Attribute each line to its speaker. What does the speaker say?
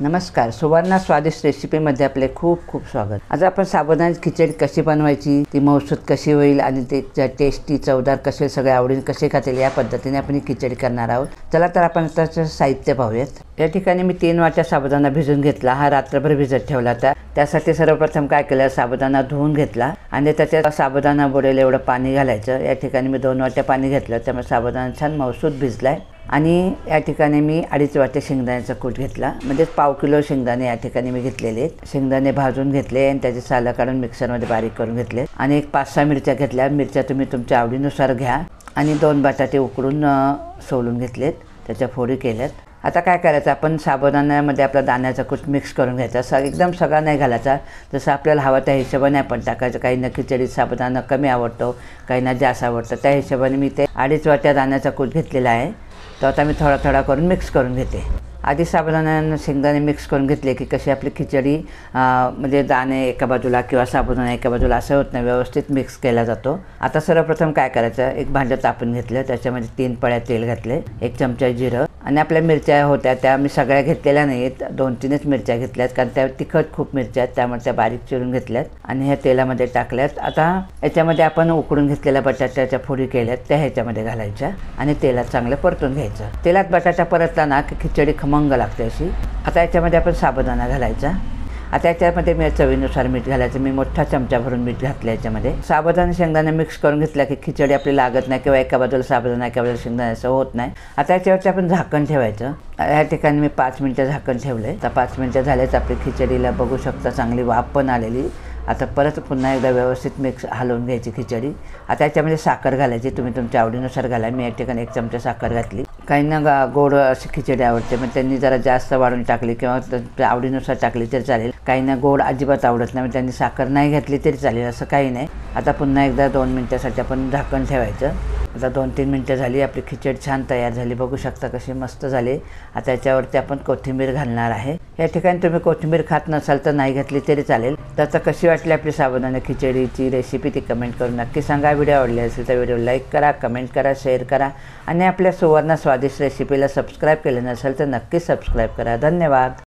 Speaker 1: नमस्कार, सुवर्णा स्वादिष्ट रेसिपीमध्ये आपले खूप खूप स्वागत। आज आपण साबुदाण्याची खिचडी कशी बनवायची, ती मौसूद कशी होईल आणि ते टेस्टी चवदार कसे सगळे आवडीने कसे खातील या पद्धतीने आपण ही खिचडी करणार आहोत। चला तर आपण त्याचं साहित्य पाहूयात। या ठिकाणी मी 3 वाट्या साबुदाणा भिजवून घेतला। हा रात्रभर भिजत ठेवला होता। त्यासाठी सर्वप्रथम काय केलं, साबुदाणा धुवून घेतला आणि त्याच्यात साबुदाणा बुडेल एवढं पाणी घालायचं। या ठिकाणी मी 2 वाट्या पाणी घेतलं, त्यामुळे साबुदाणा छान मौसूद भिजलाय। आणि या ठिकाणी मी 2.5 वाटे शेंगदाण्याचा कूट घेतला, म्हणजे पाव किलो शेंगदाणे या ठिकाणी मी घेतलेले आहेत। शेंगदाणे भाजून घेतले आणि त्याचे सालं काढून मिक्सरमध्ये बारीक करून घेतले आणि एक 5-6 मिरच्या घेतल्या। मिरच्या तुम्ही तुमच्या आवडीनुसार घ्या आणि 2 बटाटे उकडून सोलून घेतलेत, त्याच्या फोडी केल्यात। आता काय करायचं, आपण साबुदाण्यामध्ये आपला दाण्याचा कूट मिक्स करून घ्यायचा। एकदम सगळा नाही घालायचा, जसं आपल्याला हवा त्या हिशोबाने आपण टाकायचं। काहींना खिचडीत साबुदाणा कमी आवडतो, काहींना जास्त आवडतं, त्या हिशोबाने मी ते 2.5 वाट्या दाण्याचा कूट घेतलेला आहे। तो आता मी थोडा थोडा करून मिक्स करून घेते। आधी साबुदाणा शेंगदाणे मिक्स करून घेतले की कशी आपली खिचडी म्हणजे दाणे एका बाजूला किंवा साबुदाणा एका बाजूला असं होत नाही, व्यवस्थित मिक्स केला जातो। आता सर्वप्रथम काय करायचं, एक भांडं तापून घेतलं, त्याच्यामध्ये 3 पळ्या तेल घातले, 1 चमचा जिरं आणि आपल्या मिरच्या होत्या त्या मी सगळ्या घेतलेल्या नाहीत, 2-3च मिरच्या घेतल्यात, कारण त्या तिखट खूप मिरच्या आहेत, त्यामुळे त्या बारीक चिरून घेतल्यात आणि ह्या तेलामध्ये टाकल्यात। आता याच्यामध्ये आपण उकडून घेतलेल्या बटाट्याच्या फोडी केल्यात, त्या ह्याच्यामध्ये घालायच्या आणि तेलात चांगलं परतून घ्यायचं। तेलात बटाटा परतला ना की खिचडी खमंग लागते अशी। आता याच्यामध्ये आपण साबुदाणा घालायचा। आता याच्यामध्ये मी चवीनुसार मीठ घालायचं, मी मोठा चमचा भरून मीठ घातलं याच्यामध्ये। साबुदाणा शेंगदाणे मिक्स करून घेतला की खिचडी आपली लागत नाही किंवा एका बाजूला साबुदाणा एका बाजूला शेंगदाणे असं होत नाही। आता याच्यावरती आपण झाकण ठेवायचं। या ठिकाणी मी 5 मिनिटं झाकण ठेवलंय। आता 5 मिनिटं झालेच, आपली खिचडीला बघू शकता चांगली वाफ पण आलेली। आता परत पुन्हा एकदा व्यवस्थित मिक्स हलवून घ्यायची खिचडी। आता याच्यामध्ये साखर घालायची, तुम्ही तुमच्या आवडीनुसार घाला। मी या ठिकाणी 1 चमचा साखर घातली। काहींना गोड अशी खिचडी आवडते, मग त्यांनी जरा जास्त वाढून टाकली किंवा त्यांच्या आवडीनुसार टाकली तरी चालेल। काहींना गोड अजिबात आवडत नाही, मग त्यांनी साखर नाही घातली तरी चालेल, असं काही नाही। आता पुन्हा एकदा 2 मिनिटासाठी आपण झाकण ठेवायचं। आता 2-3 मिनिटं झाली, आपली खिचडी छान तयार झाली, बघू शकता कशी मस्त झाली। आता याच्यावरती आपण कोथिंबीर घालणार आहे। या ठिकाणी तुम्ही कोथिंबीर खात नसाल तर नाही घातली तरी चालेल। तर आता कशी वाटली आपली साबुदाणा खिचडीची रेसिपी ती कमेंट करून नक्की सांगा। व्हिडिओ आवडली असेल तर व्हिडिओ लाईक करा, कमेंट करा, शेअर करा आणि आपल्या सुवर्णा स्वादिष्ट रेसिपीला सबस्क्राईब केलं नसेल तर नक्की सबस्क्राईब करा। धन्यवाद।